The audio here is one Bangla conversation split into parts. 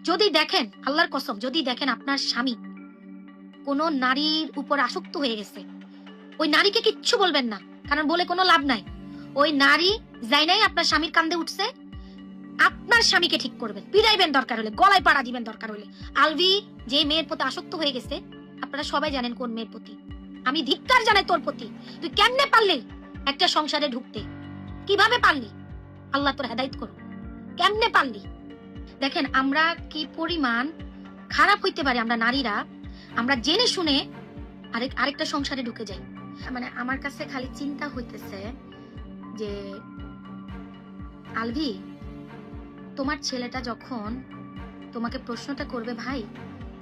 যদি দেখেন, আল্লাহর কসম, যদি দেখেন আপনার স্বামী কোনো নারীর উপর আসক্ত হয়ে গেছে, ওই নারীকে কিচ্ছু বলবেন না, কারণ বলে কোনো লাভ নাই। ওই নারী যাই নাই আপনার স্বামীর কান্দে উঠছে, আপনার স্বামীকে ঠিক করবেন, পিড়াইবেন দরকার হলে, গলায় পাড়া দিবেন দরকার হলে। আলভি যে মেয়ের প্রতি আসক্ত হয়ে গেছে, আপনারা সবাই জানেন কোন মেয়ের প্রতি। আমি ধিক্কার জানাই তোর প্রতি। তুই কেমনে পারলি একটা সংসারে ঢুকতে? কিভাবে পারলি? আল্লাহ তোর হেদায়েত করুক। কেমনে পারলি? দেখেন আমরা কি পরিমাণ খারাপ হইতে পারি আমরা নারীরা, আমরা জেনে শুনে আরেকটা সংসারে ঢুকে যাই। মানে আমার কাছে খালি চিন্তা হইতেছে যে আলভি, তোমার ছেলেটা যখন তোমাকে প্রশ্নটা করবে, ভাই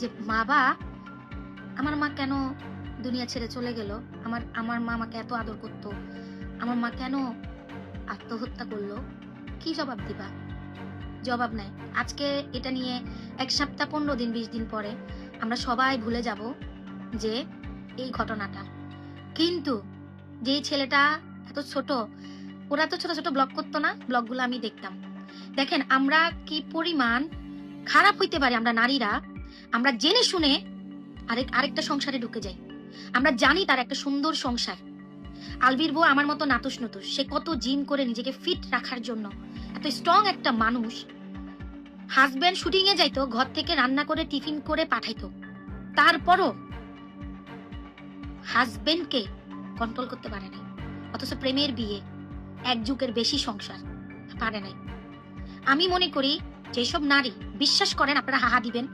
যে বাবা আমার মা কেন দুনিয়া ছেড়ে চলে গেল, আমার মা আমাকে এত আদর করতো, আমার মা কেন আত্মহত্যা করলো, কি জবাব দিবা? জবাব নাই। আজকে এটা নিয়ে 1 সপ্তাহ 15 দিন 20 দিন পরে আমরা সবাই ভুলে যাব যে এই ঘটনাটা। কিন্তু যে ছেলেটা এত ছোট, ওরা তো ছোট ছোট ব্লগ করতো না, ব্লগগুলো আমি দেখতাম। দেখেন আমরা কি পরিমাণ খারাপ হইতে পারি আমরা নারীরা, আমরা জেনে শুনে আরেকটা সংসারে ঢুকে যাই। আমরা জানি তার একটা সুন্দর সংসার। আলভির বউ আমার মতো নাতুস নতুস, সে কত জিম করে নিজেকে ফিট রাখার জন্য, এত স্ট্রং একটা মানুষ। হাজবেন্ড শুটিং এ যাইতো, ঘর থেকে রান্না করে টিফিন করে পাঠাইতো, তারপরও হাজবেন্ডকে কন্ট্রোল করতে পারে নাই। অথচ প্রেমের বিয়ে, 1 যুগের বেশি সংসার, পারে নাই। আমি মনে করি যেসব নারী, বিশ্বাস করেন আপনারা হাহা দিবেন,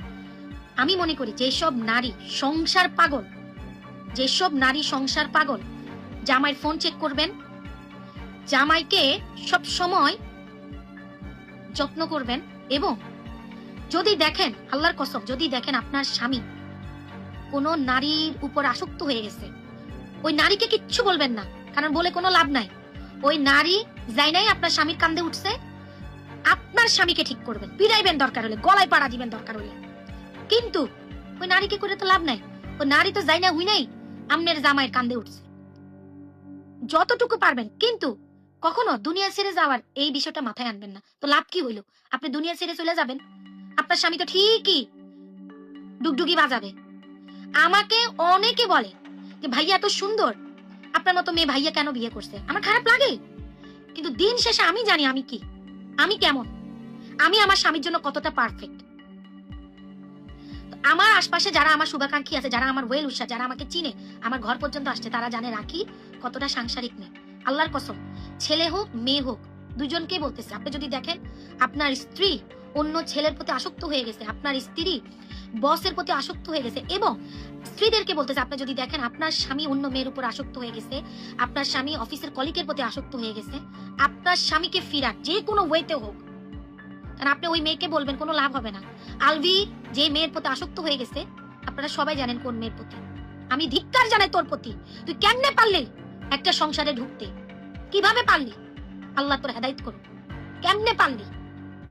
আমি মনে করি যেসব নারী সংসার পাগল, যেসব নারী সংসার পাগল, জামাইয়ের ফোন চেক করবেন, জামাইকে সব সময় যত্ন করবেন, এবং যদি দেখেন, আল্লাহর কসম, যদি দেখেন আপনার স্বামী কোনো নারীর উপর আসক্ত হয়ে গেছে, ওই নারীকে কিচ্ছু বলবেন না, কারণ বলে কোনো লাভ নাই। ওই নারী যাই নাই আপনার স্বামীর কান্দে উঠছে, আপনার স্বামীকে ঠিক করবেন, পিড়াইবেন দরকার হলে, গলায় পাড়া দিবেন দরকার হলে। কিন্তু ওই নারীকে করে তো লাভ নাই। ওই নারী তো যাই না হুই নাই আমনের জামাইয়ের কান্দে উঠছে। যতটুকু পারবেন, কিন্তু কখনো দুনিয়া ছেড়ে যাওয়ার এই বিষয়টা মাথায় আনবেন না। তো লাভ কি হইলো? আপনি দুনিয়া ছেড়ে চলে যাবেন, আপনার স্বামী তো ঠিকই ডুগডুগি বাজাবে। আমাকে অনেকে বলে যে ভাইয়া এত সুন্দর, আপনার মতো মেয়ে ভাইয়া কেন বিয়ে করছে? আমার খারাপ লাগে, কিন্তু দিন শেষে আমি জানি আমি কি, আমি কেমন, আমি আমার স্বামীর জন্য কতটা পারফেক্ট। আমার আশপাশে যারা আমার শুভাকাঙ্ক্ষী আছে, যারা আমার ওয়েল উইশার, যারা আমাকে চিনে, আমার ঘর পর্যন্ত আসছে, তারা জানে রাখি কতটা সাংসারিক মেয়ে। আল্লাহর কসম, ছেলে হোক মেয়ে হোক, দুজনকেই বলতেছে, আপনি যদি দেখেন আপনার স্ত্রী অন্য ছেলের প্রতি আসক্ত হয়ে গেছে, আপনার স্ত্রী বসের প্রতি আসক্ত হয়ে গেছে, এবং স্ত্রীদেরকে বলতেছে, আপনি যদি দেখেন আপনার স্বামী অন্য মেয়ের উপর আসক্ত হয়ে গেছে, আপনার স্বামী অফিসের কলিগের প্রতি আসক্ত হয়ে গেছে, আপনার স্বামীকে ফিরান যে কোনো ওয়েতে হোক, কারণ আপনি ওই মেয়েকে বলবেন কোনো লাভ হবে না। আলভি যে মেয়ের প্রতি আসক্ত হয়ে গেছে, আপনারা সবাই জানেন কোন মেয়ের প্রতি। আমি ধিক্কার জানাই তোর প্রতি। তুই কেমনে পারলি একটা সংসারে ঢুকতে? কিভাবে পারলি? আল্লাহ তোর হেদায়েত করুক। কেমনে পারলি?